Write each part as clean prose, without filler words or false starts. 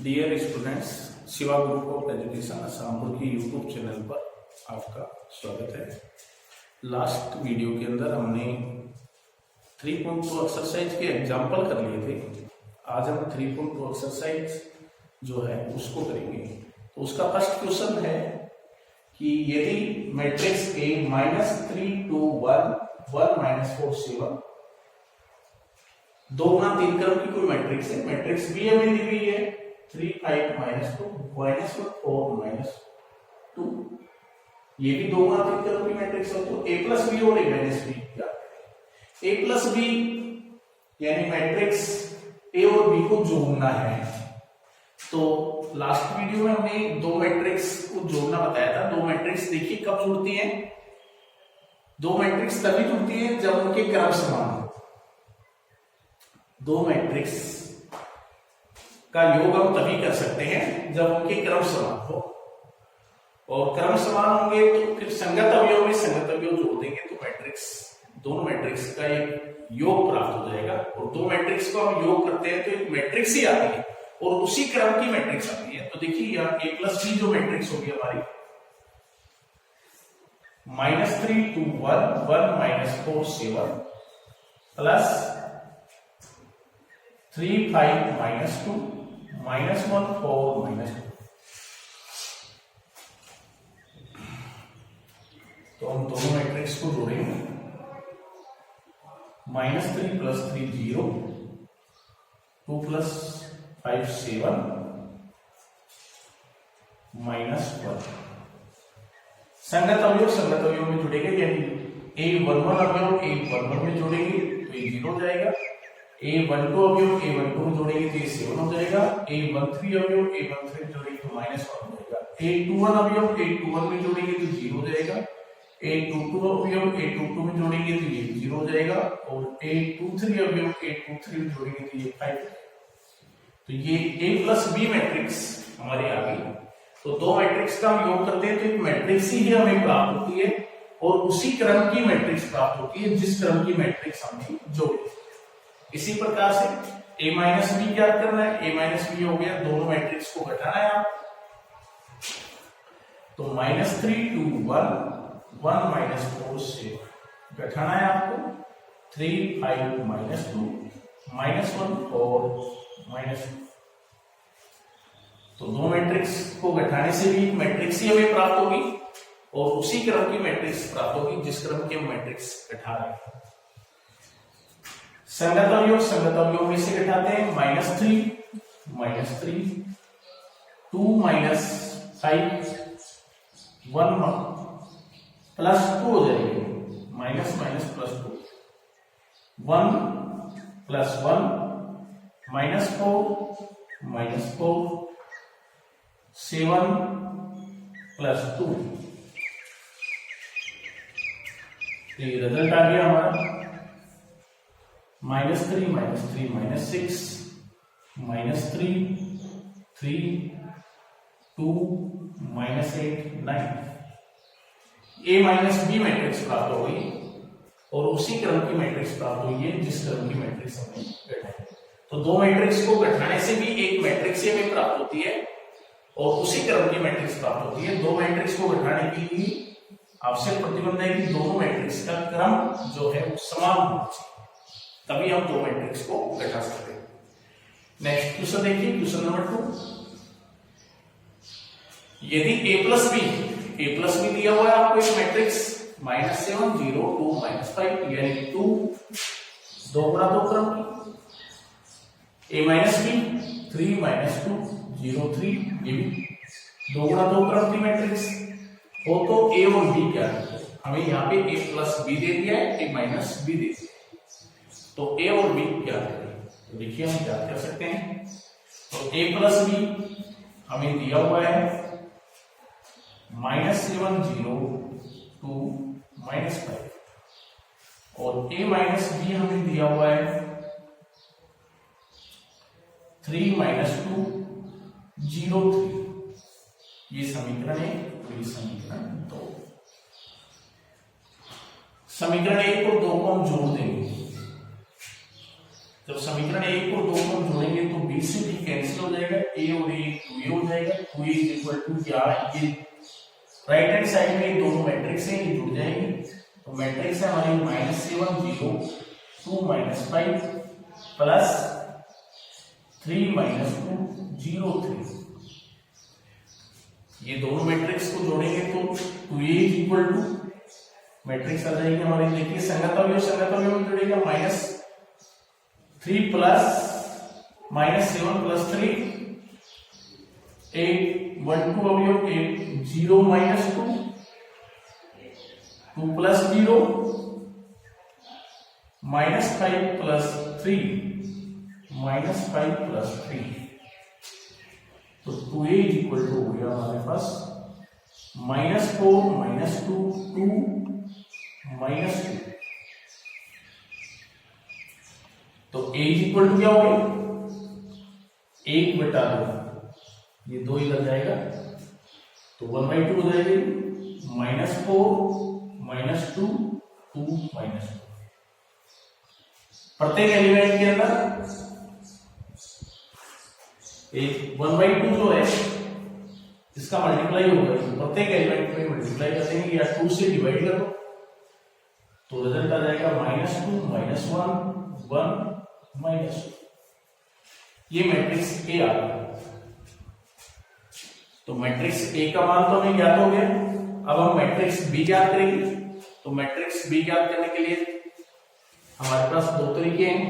Dear students, Shiva group of education Asampur की YouTube channel पर आपका स्वागत है। लास्ट वीडियो के अंदर हमने 3.2 एक्सरसाइज के एग्जाम्पल कर लिए थे। आज हम 3.2 एक्सरसाइज जो है उसको करेंगे। तो उसका फर्स्ट क्वेश्चन है कि यदि मैट्रिक्स A -3 2 1 1 -4 7 दो गुना तीन क्रम की कोई मैट्रिक्स है। मैट्रिक्स B हमें दी हुई है 3 5 -2 -1 4 -2। ये भी दो गुना तीन क्रम की मैट्रिक्स है। तो A प्लस बी और A माइनस बी क्या A प्लस बी यानी मैट्रिक्स A और B को जोड़ना है। तो लास्ट वीडियो में हमने दो मैट्रिक्स को जोड़ना बताया था। दो मैट्रिक्स देखिए कब जुड़ती हैं। दो मैट्रिक्स तभी जुड़ती हैं जब उनके क्रम समान हो। दो मैट्रिक्स का योग हम तभी कर सकते हैं जब उनके क्रम समान हो, और क्रम समान होंगे तो फिर संगत अवयव में संगत अवयव जोड़ देंगे तो मैट्रिक्स दोनों मैट्रिक्स का एक योग प्राप्त हो जाएगा। और दो मैट्रिक्स को हम योग करते हैं तो एक मैट्रिक्स ही आती है और उसी क्रम की मैट्रिक्स आती है। तो देखिए यहाँ A प्लस बी जो मैट्रिक्स होगी हमारी -3 2 1 1 -4 7 प्लस 3 5 -2 -1 4 -2। तो हम दोनों मैट्रिक्स को जोड़ेंगे। -3 + 3 0 2 + 5 7 -1। संगत अवयव में जुड़ेंगे, यानी A11 अवयव A11 में जोड़ेंगे तो ये 0 हो जाएगा। A12 अवयव A12 में जोड़ेंगे तो ये 7 हो जाएगा। A13 अवयव A13 में जोड़ेंगे तो -1 हो जाएगा। A21 अवयव A21 में जोड़ेंगे तो 0 हो जाएगा। A22 अवयव A22 में जोड़ेंगे तो ये 0 हो जाएगा। और A23 अवयव A23 में जोड़ेंगे तो ये 5 हो जाएगा। तो ये A प्लस बी मैट्रिक्स हमारे आ गई। तो दो मैट्रिक्स का हम योग करते हैं तो एक मैट्रिक्स ही हमें प्राप्त होती है और उसी क्रम की मैट्रिक्स प्राप्त होती है जिस क्रम की मैट्रिक्स हमने जोड़ी। इसी प्रकार से A माइनस बी क्या करना है। A माइनस बी हो गया, दोनों मैट्रिक्स को घटाना है आप। तो -3 2 1 1 -4 7 घटाना है आपको। 3 5 -2 -1 4 -2। तो दो मैट्रिक्स को घटाने से भी मैट्रिक्स ही हमें प्राप्त होगी और उसी क्रम की मैट्रिक्स प्राप्त होगी जिस क्रम की हम मैट्रिक्स घटा रहे हैं। संगत अवयव में से घटाते हैं। -3 2 -5 1 +2 हो जाएगी। माइनस +2 1 + 1 -4 7 + 2। ये रिजल्ट आ गया हमारा -3 -3 -6 -3 3 2 -8 9। A माइनस बी मैट्रिक्स प्राप्त हो गई और उसी क्रम की मैट्रिक्स प्राप्त हुई है जिस क्रम की मैट्रिक्स हमने घटाई। तो दो मैट्रिक्स को घटाने से भी एक मैट्रिक्स ही हमें प्राप्त होती है और उसी क्रम की मैट्रिक्स प्राप्त होती है। दो मैट्रिक्स को घटाने के लिए आवश्यक प्रतिबंध है कि दोनों मैट्रिक्स का क्रम जो है वो समान होना चाहिए, तभी हम दो मैट्रिक्स को घटा सकते हैं। नेक्स्ट क्वेश्चन देखिए, क्वेश्चन नंबर 2। यदि A प्लस बी दिया हुआ है आपको एक मैट्रिक्स -7 0 2 -5 यानी 2 दो गुना दो क्रम की। A माइनस बी 3 -2 0 3 ये भी दो गुना दो क्रम की मैट्रिक्स हो। तो A और B क्या है, हमें यहाँ पे A प्लस बी दे दिया है, A माइनस बी दे दिया है। तो A और B क्या है, तो देखिए हम क्या कर सकते हैं। तो A प्लस बी हमें दिया हुआ है -7 0 2 -5 और A माइनस बी हमें दिया हुआ है 3 -2 0 3। ये समीकरण 1 ये समीकरण 2। समीकरण 1 और 2 को हम जोड़ देंगे जब समीकरण 1 और 2 को हम जोड़ेंगे तो b से d कैंसिल हो जाएगा, a और a 2a हो जाएगा, 2a इक्वल टू क्या, ये राइट हैंड साइड में ये दोनों मैट्रिक्स हैं, ये जुड़ जाएंगे। तो मैट्रिक्स है हमारी -7 0 2 -5 प्लस 3 -2 0 3। ये दोनों मैट्रिक्स को जोड़ेंगे तो 2a इक्वल टू मैट्रिक्स आ जाएगी हमारी, देखिए संगत अवयव में जुड़ेगा -3 प्लस -7 प्लस 3, 8 1 2 अवयव 8 0 -2 2 प्लस 0 -5 प्लस 3 -5 प्लस 3। तो 2a इक्वल टू हो गया हमारे पास -4 -2 2 -2। तो a इक्वल टू क्या हो गया, 1/2, ये 2 इधर जाएगा तो 1/2 हो जाएगी, -4 -2 2 -2। प्रत्येक एलिमेंट के अंदर एक 1/2 जो है इसका मल्टीप्लाई होगा, प्रत्येक एलिमेंट में मल्टीप्लाई कर देंगे या 2 से डिवाइड कर दो तो रिजल्ट आ जाएगा -2 -1 1 -2। ये मैट्रिक्स ए आ गया। तो मैट्रिक्स ए का मान तो हमें ज्ञात हो गया, अब हम मैट्रिक्स बी ज्ञात करेंगे। तो मैट्रिक्स बी ज्ञात करने के लिए हमारे पास दो तरीके हैं,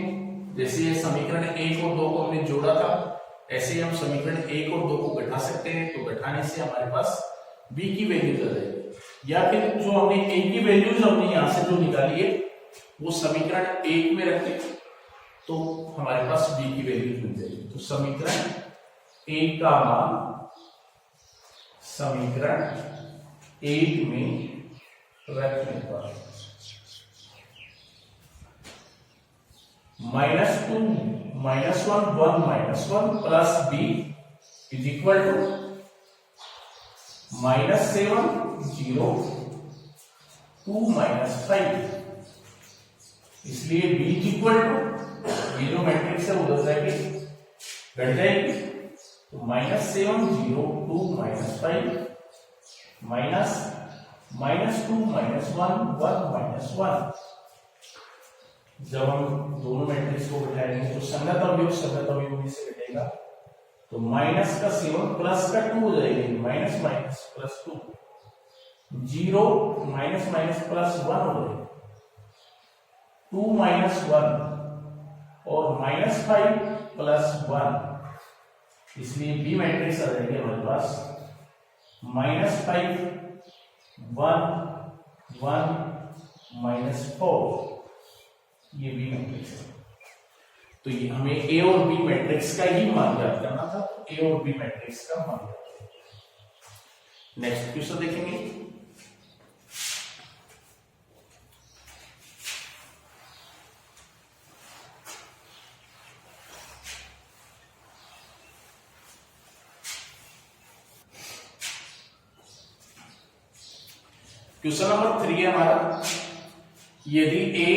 जैसे ये समीकरण 1 और 2 को हमने जोड़ा था, ऐसे हम समीकरण 1 और 2 को घटा सकते हैं। तो घटाने से हमारे पास b की वैल्यूज आ जाएगी, या फिर जो हमने a की वैल्यूज हमने यहां से जो निकाली है वो समीकरण 1 में रख दें तो हमारे पास b की वैल्यूज मिल जाएगी। तो समीकरण 1 का मान समीकरण 1 में रखने पर -2 -1 1 plus b is equal to -7 0 2 -5। इसलिए b इज इक्वल टू, ये जो मैट्रिक्स है उधर जाएगी घट जाएगी, तो -7 0 2 -5 -2 -1 1। जब हम दोनों मैट्रिक्स को घटाएंगे तो संगत अवयव में से घटेगा तो माइनस का 7 प्लस का 2 हो जाएगी, minus minus plus 2 0 minus minus plus 1 हो जाएगा, 2 -1 और -5 प्लस 1। इसलिए बी मैट्रिक्स आ जाएगी हमारे पास -5 1 1 -4। ये बी मैट्रिक्स है। तो ये हमें ए और बी मैट्रिक्स का ही मान ज्ञात करना था, ए और बी मैट्रिक्स का मान ज्ञात। नेक्स्ट क्वेश्चन देखेंगे। क्वेश्चन नंबर 3 है हमारा, यदि ए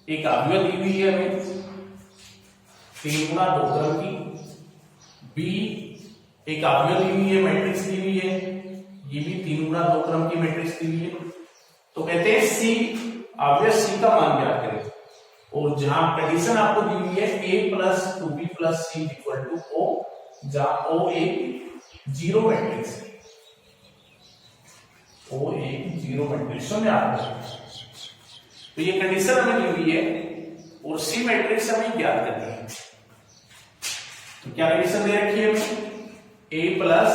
एक अवयव दी हुई है हमें 3 गुणा 2 क्रम की, बी एक अवयव दी हुई है, मैट्रिक्स दी हुई है, ये भी 3 गुणा 2 क्रम की मैट्रिक्स दी हुई है। तो कहते हैं सी अवयव सी का मान ज्ञात करें, और जहां कंडीशन आपको दी हुई है a plus 2b plus c equal to o, जहां o एक जीरो मैट्रिक्स है, o एक जीरो मैट्रिक्स में आता है। तो ये कंडीशन हमें दी हुई है और सी मैट्रिक्स हमें ज्ञात करनी है। तो क्या कंडीशन दे रखी है हमें, a plus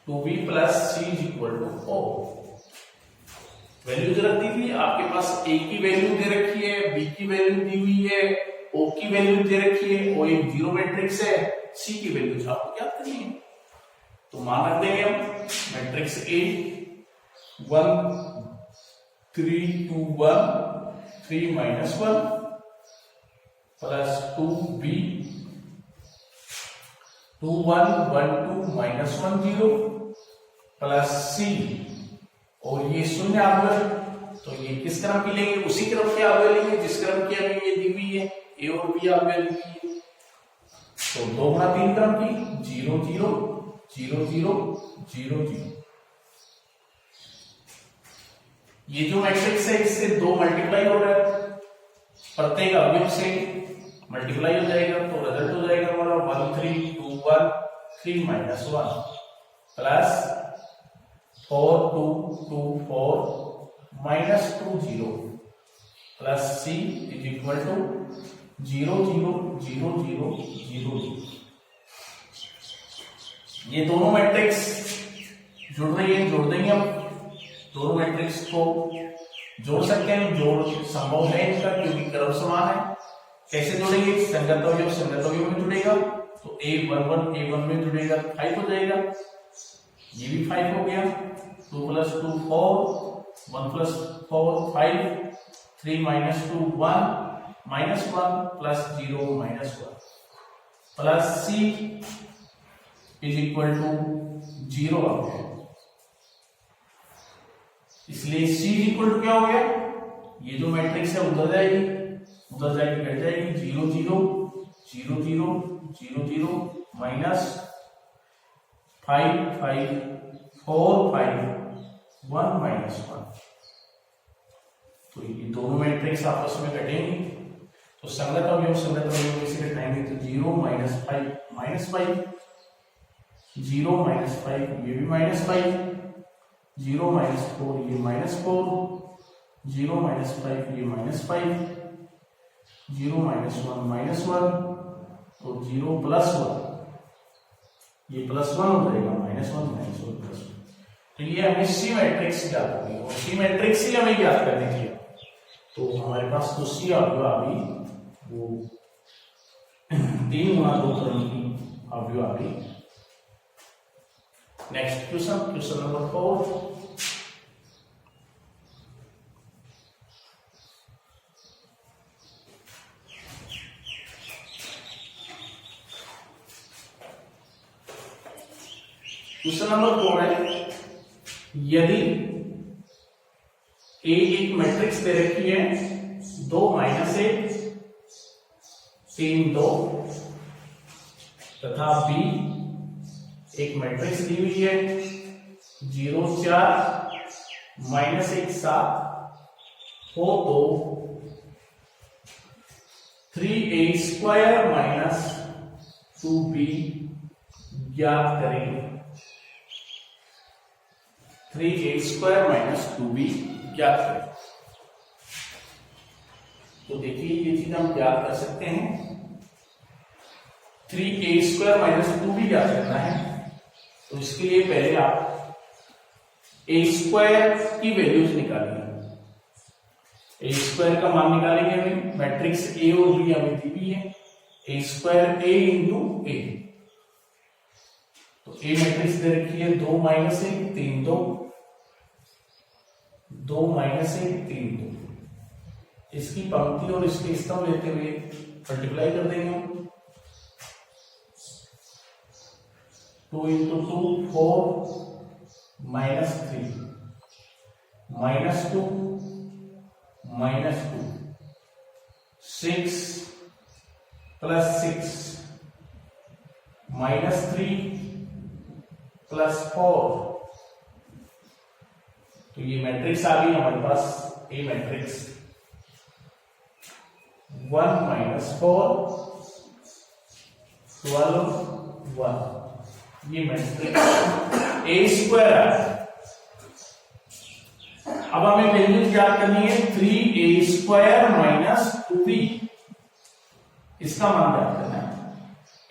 2b plus c equal to o। Values रख दी थी आपके पास, a की वैल्यू दे रखी है, b की वैल्यू दी हुई है, o की वैल्यू दे रखी है, o एक जीरो मैट्रिक्स है, c की वैल्यूज आपको ज्ञात करनी है। तो मान रख देंगे हम matrix a 1 3 2 1 3 -1 plus 2b 2 1 1 2 -1 0 plus c, और ये शून्य अवयव तो ये किस क्रम की लेंगे, उसी क्रम के अवयव लेंगे जिस क्रम की हमें ये दी हुई है, ए और बी अवयव दी हुई है। तो 2 गुणा 3 क्रम की 0 0 0 0 0 0। ये जो मैट्रिक्स है इससे 2 मल्टीप्लाई हो रहा है, प्रत्येक अवयव से मल्टीप्लाई हो जाएगा, तो रिजल्ट हो जाएगा हमारा 1 3 2 1 3 minus 1 plus 4 2 2 4 minus 2 0 plus c is equal to 0 0 0 0 0 0। ये दोनों मैट्रिक्स जुड़ रही है, जोड़ देंगे हम दोनों मैट्रिक्स को जोड़ सकते हैं, जोड़ संभव है इनका क्योंकि क्रम समान है। कैसे जोड़ेंगे, संगत अवयव में जुड़ेगा तो a11 में जुड़ेगा 5 हो जाएगा, ये भी 5 हो गया, 2 + 2 4 1 + 4 5 3 - 2 1 -1 plus 0 -1 plus c is equal to 0 आ गया। इसलिए c इक्वल टू क्या हो गया, ये जो मैट्रिक्स है उधर जाएगी कट जाएगी 0 0 0 0 0 0 माइनस 5 5 4 5 1 -1। तो ये दोनों मैट्रिक्स आपस में कटेंगे, तो संगत अवयव में से घटाएंगे तो 0 -5 -5 0 -5 ये भी -5 0 -4 ये -4 0 -5 ये -5 0 -1 -1 तो 0 + 1 ये +1 हो जाएगा -1 -1 +1। तो ये हमें सी मैट्रिक्स ज्ञात करनी है और सी मैट्रिक्स ही हमें ज्ञात करनी चाहिए। तो हमारे पास तो सी अवयव आ गई, वो 3 गुणा 2 क्रम की अवयव आ गई। Next question number 4। Question number 4 है, यदि ए एक मैट्रिक्स दे रखी है 2 - 1 3 2 तथा बी एक मैट्रिक्स दी हुई है 0 4 -1 7 हो तो 3a² - 2b ज्ञात करें। 3a² - 2b ज्ञात करें। तो देखिए ये चीज हम ज्ञात कर सकते हैं, 3a² - 2b ज्ञात करना है। तो इसके लिए पहले आप a² की वैल्यूज निकालिए। a² का मान निकालेंगे हमें, मैट्रिक्स a और b हमें दी हुई है, a² a × a। तो a मैट्रिक्स दे रखी है 2 - 1 3 2 2 - 1 3 2। इसकी पंक्ति और इसके स्तंभ लेते हुए मल्टीप्लाई कर देंगे। 2 × 2 4 - 3 -2 -2 6 + 6 -3 + 4। तो ये मैट्रिक्स आ गई हमारे पास, ए मैट्रिक्स 1 - 4 12 1। ये मैट्रिक्स a² है। अब हमें वैल्यू ज्ञात करनी है 3a² - 2b, इसका मान ज्ञात करना है।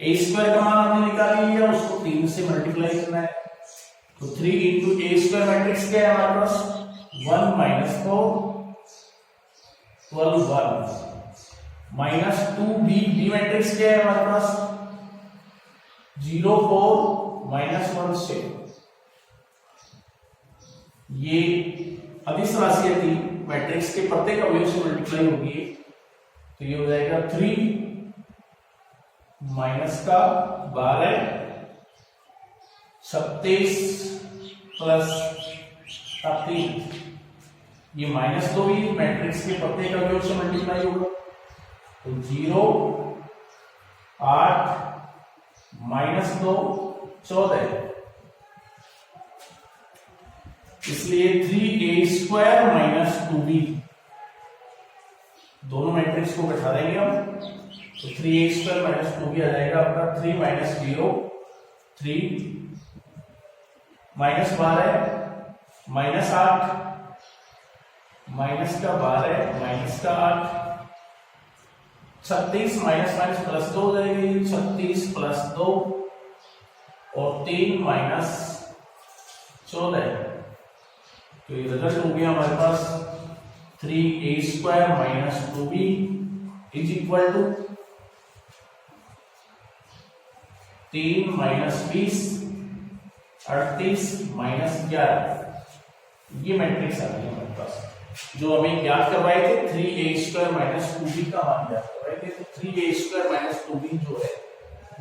a² का मान हमने निकाल लिया, उसको 3 से मल्टीप्लाई करना है। तो 3 × a² मैट्रिक्स क्या है हमारे पास 1 - 4 12 1 -2b मैट्रिक्स क्या है हमारे पास 0 4 -1 6। ये अदिश राशि थी, मैट्रिक्स के प्रत्येक अवयव से मल्टीप्लाई होगी, तो ये हो जाएगा 3 - 12 27 + 3 ये -2 भी मैट्रिक्स के प्रत्येक अवयव से मल्टीप्लाई होगा, तो 0 8 -2 14, इसलिए 3a² - 2b, दोनों मैट्रिक्स को बैठा देंगे हम, तो 3a² - 2b आ जाएगा आपका 3 - 0 3 -12 -8 -12 -8 36 -+ 2 हो जाएगी, 36 + 2 और 3 - 14, तो ये रिजल्ट हो गया हमारे पास 3a² - 2b is equal to 3 - 20 38 - 11, ये मैट्रिक्स आ गई हमारे पास, जो हमें ज्ञात करवाए थे 3a² - 2b का मान ज्ञात करवाए थे, तो 3a² - 2b जो है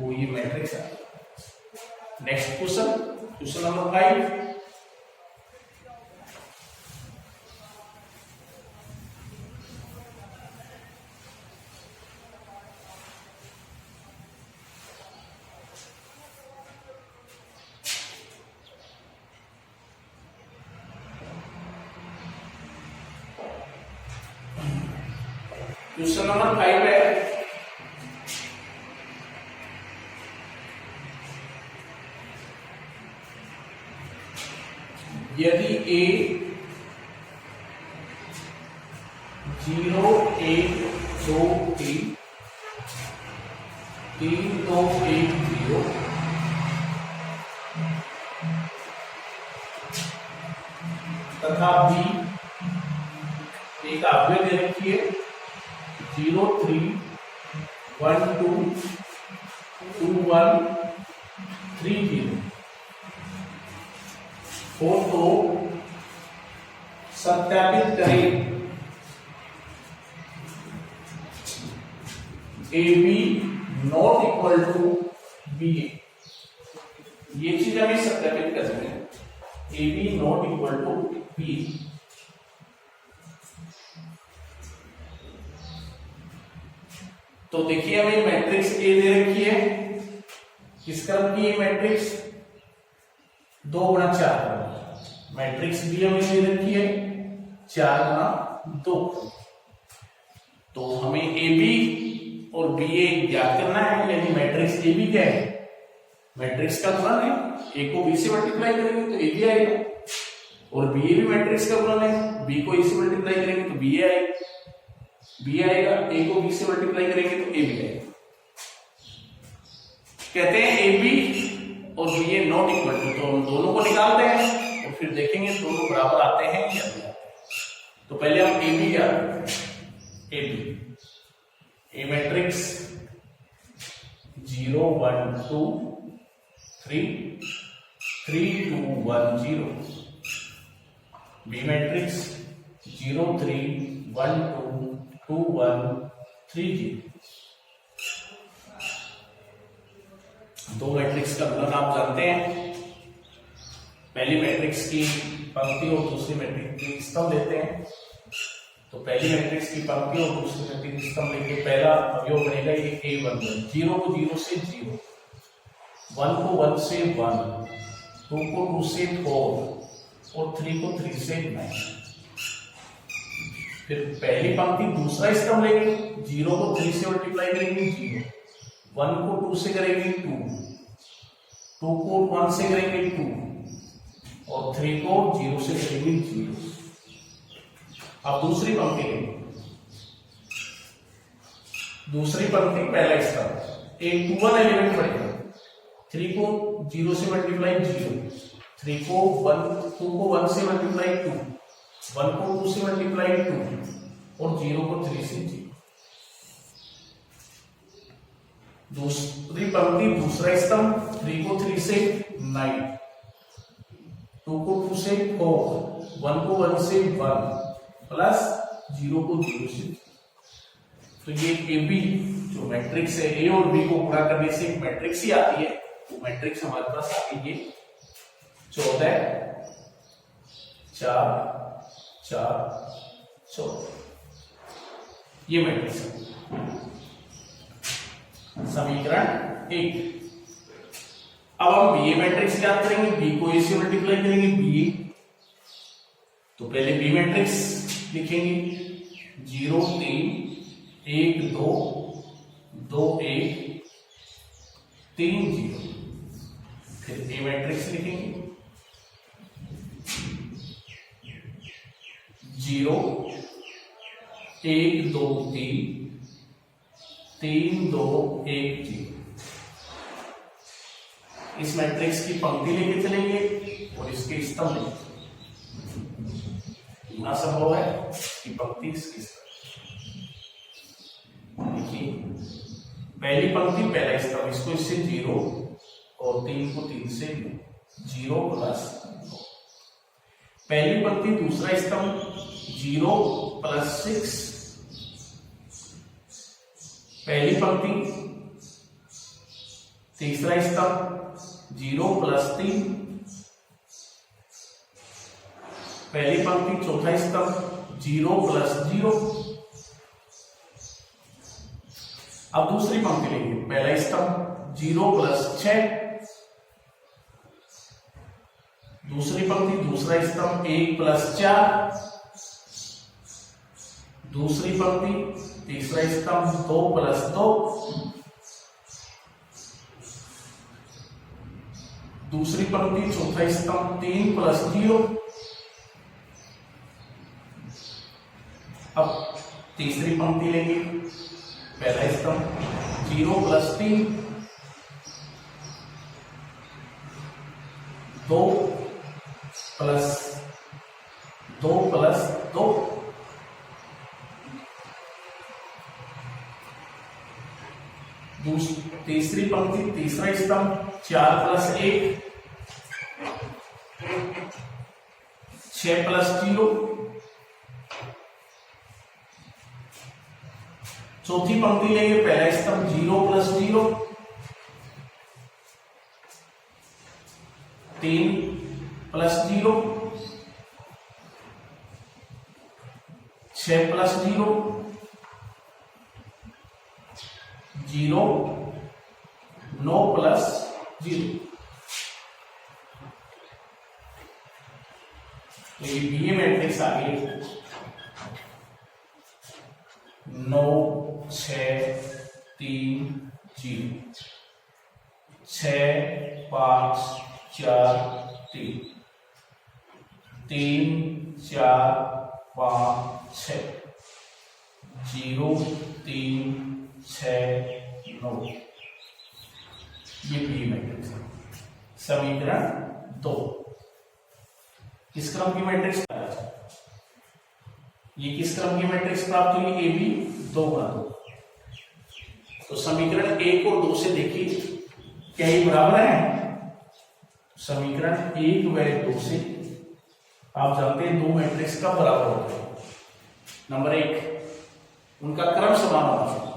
वो ये मैट्रिक्स आ गया। Next question number 5। Question number 5 है, यदि a 0 1 2 3 3 2 1 0 तथा b एक अवयव दे रखी है 0 3 1 2 2 1 3 0 हो तो सत्यापित करें AB not equal to BA, ये चीज हमें सत्यापित करनी है, AB not equal to BA। तो देखिए हमें मैट्रिक्स A दे रखी है, किस क्रम की ये मैट्रिक्स 2 × 4, मैट्रिक्स B हमें दे रखी है 4 × 2, तो हमें AB और BA ज्ञात करना है, यानी मैट्रिक्स AB क्या है, मैट्रिक्स का गुणन है, A को B से मल्टीप्लाई करेंगे तो AB आएगा, और BA भी मैट्रिक्स का गुणन है, B को A से मल्टीप्लाई करेंगे तो BA आएगा, B आएगा, A को B से मल्टीप्लाई करेंगे तो AB आएगा। कहते हैं AB और BA नॉट इक्वल टू, तो हम दोनों को निकालते हैं और फिर देखेंगे दोनों बराबर आते हैं या नहीं आते। तो पहले हम AB क्या AB A matrix 0 1 2 3 3 2 1 0, B matrix 0 3 1 2 2 1 3 0। दो मैट्रिक्स का गुणन आप जानते हैं, पहली मैट्रिक्स की पंक्ति और दूसरी मैट्रिक्स की स्तंभ लेते हैं, तो पहली मैट्रिक्स की पंक्ति और दूसरी मैट्रिक्स की स्तंभ लेके पहला अवयव बनेगा ये A1, 0 को 0 से 0, 1 को 1 से 1, 2 को 2 से 4 और 3 को 3 से 9। फिर पहली पंक्ति दूसरा स्तंभ लेंगे, 0 को 3 से मल्टीप्लाई करेंगे 0, 1 को 2 से करेंगे 2, 2 को 1 से करेंगे 2 और 3 को 0 से करेंगे 0। अब दूसरी पंक्ति लेंगे, दूसरी पंक्ति पहला स्तंभ, एक 2 1 एलिमेंट पड़ेगा, 3 को 0 से मल्टीप्लाई 0, 3 को 1 2 को 1 से मल्टीप्लाई 2, 1 को 2 से मल्टीप्लाई 2 और 0 को 3 से 0। दूसरी पंक्ति दूसरा स्तंभ, 3 को 3 से 9, 2 को 2 से 4, 1 को 1 से 1 प्लस 0 को 0 से। तो ये AB जो मैट्रिक्स है, A और B को गुणा करने से एक मैट्रिक्स ही आती है, वो मैट्रिक्स हमारे पास आती है 14 4 4 14, ये मैट्रिक्स है। समीकरण 1। अब हम बी ए मैट्रिक्स याद करेंगे, बी को ए से मल्टीप्लाई करेंगे, बी तो पहले बी मैट्रिक्स लिखेंगे 0 3 1 2 2 1 3 0। फिर ए मैट्रिक्स लिखेंगे 0 1 2 3 3 2 1 0। इस मैट्रिक्स की पंक्ति लेके चलेंगे और इसके स्तंभ लेंगे। इतना संभव है कि पंक्ति इसकी देखिए, पहली पंक्ति पहला स्तंभ, इसको इससे 0 और 3 को 3 से 0 प्लस 2। पहली पंक्ति दूसरा स्तंभ 0 प्लस 6। पहली पंक्ति तीसरा स्तंभ 0 प्लस 3। पहली पंक्ति चौथा स्तंभ 0 प्लस 0। अब दूसरी पंक्ति लेंगे, पहला स्तंभ 0 प्लस 6। दूसरी पंक्ति दूसरा स्तंभ 1 प्लस 4। दूसरी पंक्ति तीसरा स्तंभ 2 प्लस 2। दूसरी पंक्ति चौथा स्तंभ 3 प्लस 0। अब तीसरी पंक्ति लेंगे, पहला स्तंभ 0 प्लस 3। 2 प्लस 2। तीसरी पंक्ति तीसरा स्तंभ 4 प्लस 1 6 प्लस 0। चौथी पंक्ति लेंगे, पहला स्तंभ 0 प्लस 0। 3 प्लस 0। 6 प्लस 0 0। 9 प्लस 0। तो ये बी ए मैट्रिक्स आ गई 9 6 3 0 6 5 4 3 3 4 5 6 0 3 6 9। ये बी मैट्रिक्स है। समीकरण 2। किस क्रम की मैट्रिक्स? ये किस क्रम की मैट्रिक्स प्राप्त हुई? ए बी 2 गुणा 2। तो समीकरण 1 और 2 से देखिए क्या ये बराबर है? समीकरण 1 व 2 से आप जानते हैं दो मैट्रिक्स का बराबर होता है। नंबर 1, उनका क्रम समान होना चाहिए।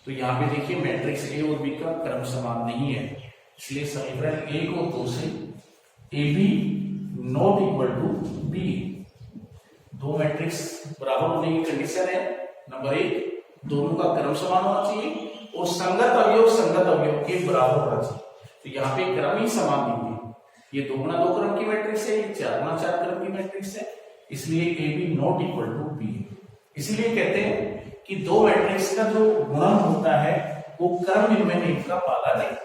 तो यहां पे देखिए मैट्रिक्स ए और बी का क्रम समान नहीं है, इसलिए समीकरण 1 और 2 से A B not equal to B. दो मैट्रिक्स बराबर होने की कंडीशन है। नंबर 1, दोनों का क्रम समान होना चाहिए और संगत अवयव के बराबर होना चाहिए। तो यहाँ पे क्रम ही समान नहीं है। ये 2 गुणा 2 क्रम की मैट्रिक्स है, ये 4 गुणा 4 क्रम की मैट्रिक्स है, इसलिए A B not equal to B. इसलिए कहते हैं कि दो मैट्रिक्स का जो गुणन होता है वो क्रम विनिमय का पालन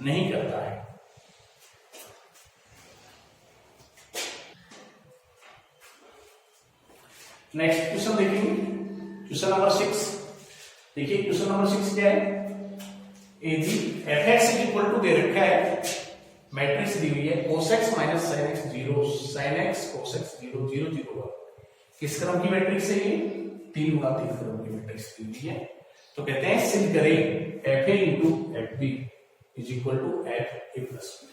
नहीं करता है। नेक्स्ट क्वेश्चन देखेंगे, क्वेश्चन नंबर 6। देखिए क्वेश्चन नंबर 6 क्या है? यदि एफ एक्स इक्वल टू दे रखा है, मैट्रिक्स दी हुई है cos x minus sin x 0 sin x cos x 0 0 0 1। किस क्रम की मैट्रिक्स है ये? 3 गुणा 3 क्रम की मैट्रिक्स दी हुई है। तो कहते हैं सिद्ध करें F A into F B is equal to F A plus B.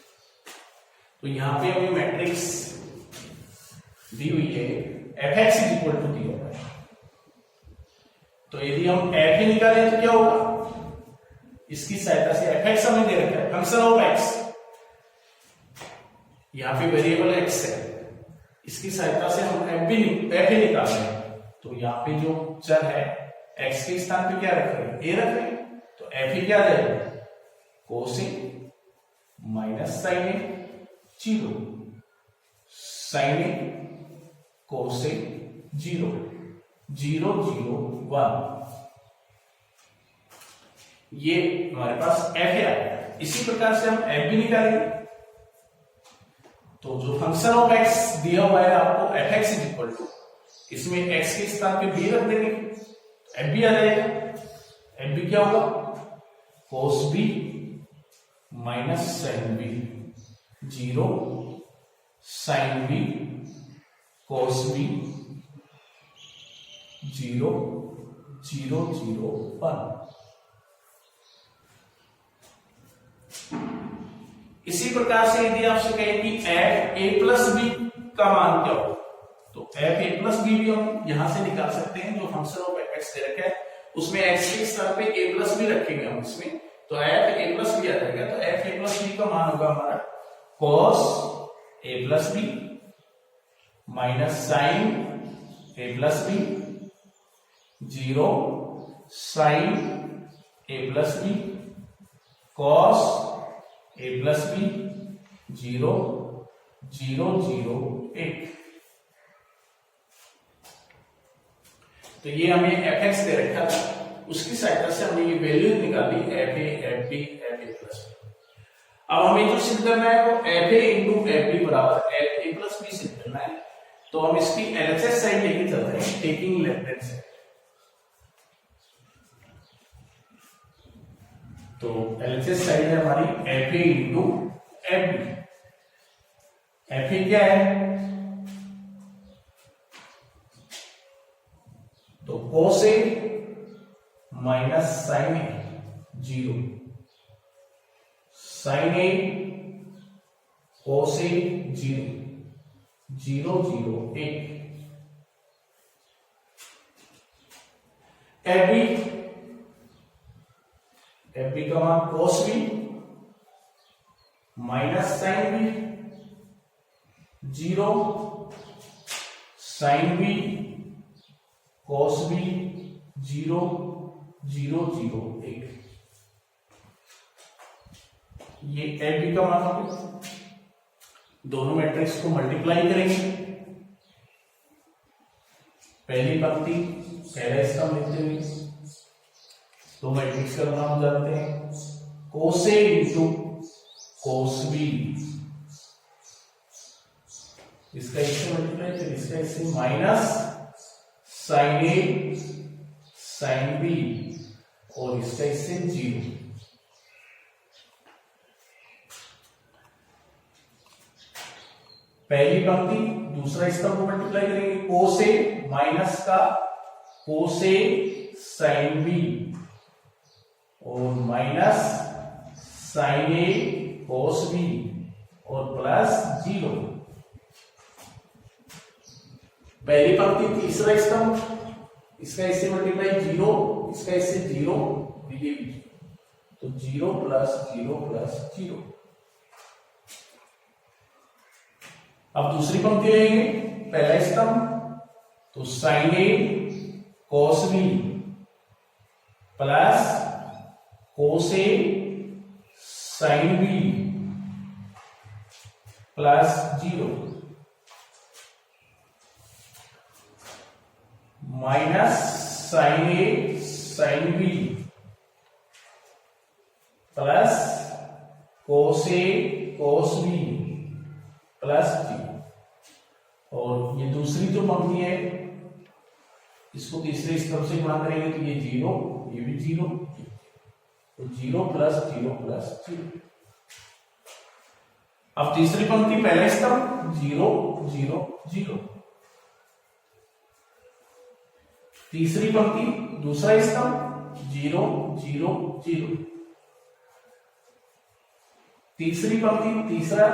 तो यहां पे हमें मैट्रिक्स दी हुई है F X is equal to दिया हुआ है। तो यदि हम एफ ए निकालें तो क्या होगा? इसकी सहायता से एफ एक्स हमें दे रखा है फंक्शन ऑफ एक्स, यहां पे वेरिएबल एक्स है, इसकी सहायता से हम एफ ही निकाल रहे हैं। तो यहाँ पे जो चर है एक्स के स्थान पे क्या रख रहे हैं, ए रख रहे हैं, तो एफ ही क्या रहेगा, कोस A minus sine A 0, sine A cos A 0, 0 0 1, ये हमारे पास एफ है। इसी प्रकार से हम एफ भी निकालेंगे। तो जो फंक्शन ऑफ एक्स दिया हुआ है आपको F X is equal to, इसमें एक्स के स्थान पे बी रख देंगे, एफ बी आ जाएगा। एफ बी क्या होगा, cos B minus sine B 0, sine B cos B 0 0 0 1। इसी प्रकार से यदि आपसे कहे कि एफ ए प्लस बी का मान क्या हो, तो एफ ए प्लस बी भी हम यहां से निकाल सकते हैं। जो फंक्शन ऑफ एफ एक्स दे रखा है उसमें एक्स के स्थान पे ए प्लस बी रखेंगे हम इसमें, तो एफ ए प्लस बी आ जाएगा। तो एफ ए प्लस बी का मान होगा हमारा cos A plus B minus sine A plus B 0, sine A plus B cos A plus B 0 0 0 1। तो ये हमें एफ एक्स दे रखा था, उसकी सहायता से हमने ये वैल्यू निकाली F A F B F A plus B. अब हमें जो सिद्ध करना है वो F A into F B बराबर एफ ए प्लस बी सिद्ध करना है। तो हम इसकी एलएचएस साइड लेके चल रहे हैं, टेकिंग लेफ्ट हैंड साइड। तो एलएचएस साइड है हमारी F A into F B. F A क्या है, तो cos A minus sine A 0, sine A cos A 0 0 0 1। F B, F B का मान cos B minus sine B 0, sine B cos B 0 0 0 1। ये F B का मान होगा। दोनों मैट्रिक्स को मल्टीप्लाई करेंगे। पहली पंक्ति पहला स्तंभ लिखते हुए दो मैट्रिक्स का नाम जानते हैं, कोस ए इंटू कोस बी, इसका इससे मल्टीप्लाई फिर इसका इससे minus sine A sine B और इसका इससे 0। पहली पंक्ति दूसरा स्तंभ को मल्टीप्लाई करेंगे, कोस ए माइनस का कोस ए साइन बी और minus sine A cos B और प्लस 0। पहली पंक्ति तीसरा स्तंभ, इसका इससे मल्टीप्लाई 0, इसका इससे 0, ये भी तो 0 प्लस 0 प्लस 0। अब दूसरी पंक्ति लेंगे, पहला स्तंभ तो sine A cos B plus cos A sine B plus 0 minus sine A sine B plus cos A cos B plus 0। और ये दूसरी जो पंक्ति है इसको तीसरे स्तंभ से गुणा करेंगे तो ये 0, ये भी 0, तो 0 प्लस 0 प्लस 0। अब तीसरी पंक्ति पहला स्तंभ 0 0 0, तीसरी पंक्ति दूसरा स्तंभ 0 0 0, तीसरी पंक्ति तीसरा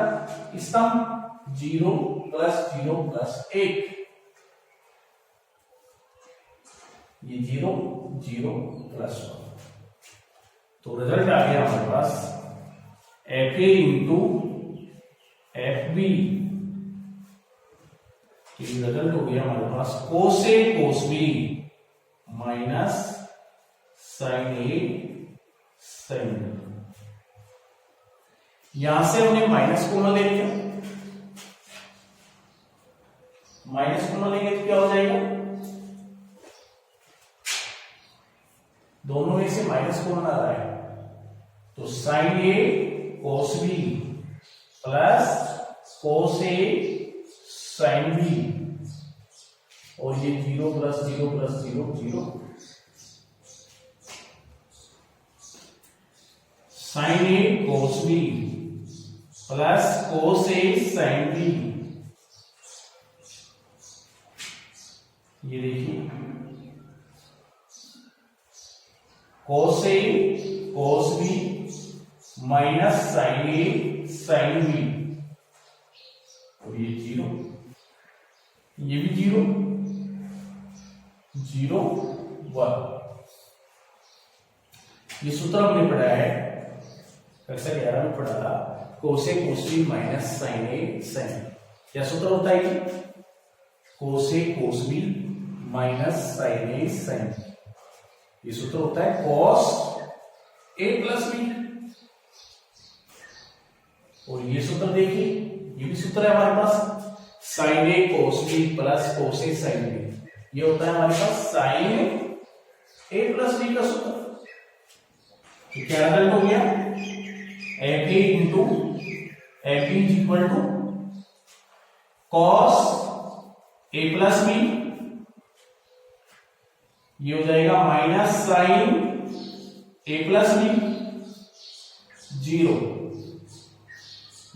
स्तंभ 0 प्लस 0 प्लस 1, ये 0 0 प्लस 1। तो रिजल्ट आ गया हमारे पास F A into F B तो ये रिजल्ट हो गया हमारे पास cos A cos B minus sin A sin B। यहां से हमने माइनस कॉमन ले लिया, माइनस कॉमन लेंगे तो क्या हो जाएगा, दोनों में से माइनस कॉमन आ रहा है, तो sin A cos B plus cos A sin B, और ये 0 plus 0 plus 0 0, sin A cos B plus cos A sin B, ये देखिए cos A cos B minus sin A sin B, और ये 0, ये भी 0 0 1। ये सूत्र हमने पढ़ा है कक्षा 11 में पढ़ा था, cos A cos B minus sin A sin। क्या सूत्र होता है ये, cos A cos B minus sin A sin। ये सूत्र होता है cos A प्लस B, और ये सूत्र देखिए, ये भी सूत्र है हमारे पास sin A cos B plus cos A sin B। ये होता है हमारे पास sin A प्लस B का सूत्र। तो क्या रिजल्ट हो गया, FA into FB is equal to cos A plus B, ये हो जाएगा minus sin A plus B 0,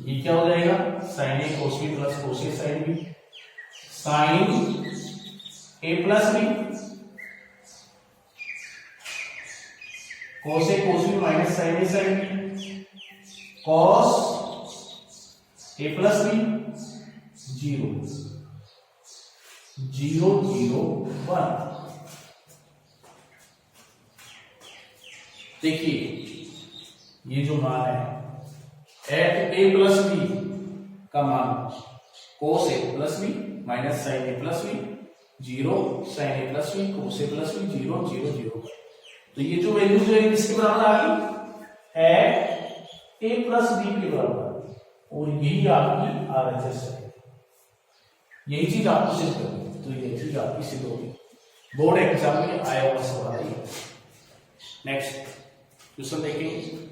ये क्या हो जाएगा sin A cos B plus cos A sin B, sin A plus B cos A cos B minus sin A sin B, cos A plus B 0 0 0 1। देखिए ये जो मान है eight A plus B का मान cos A plus B minus sin A plus B 0 sin A plus B cos A plus B 0 0 0। तो ये जो वैल्यू जो है किसके बराबर आ गई, एट A प्लस B के बराबर, और यही आपकी RHS है, यही चीज आपको सिद्ध करनी, तो ये चीज आपकी सिद्ध होगी, बोर्ड एग्जाम में आया हुआ सवाल है। नेक्स्ट क्वेश्चन देखेंगे।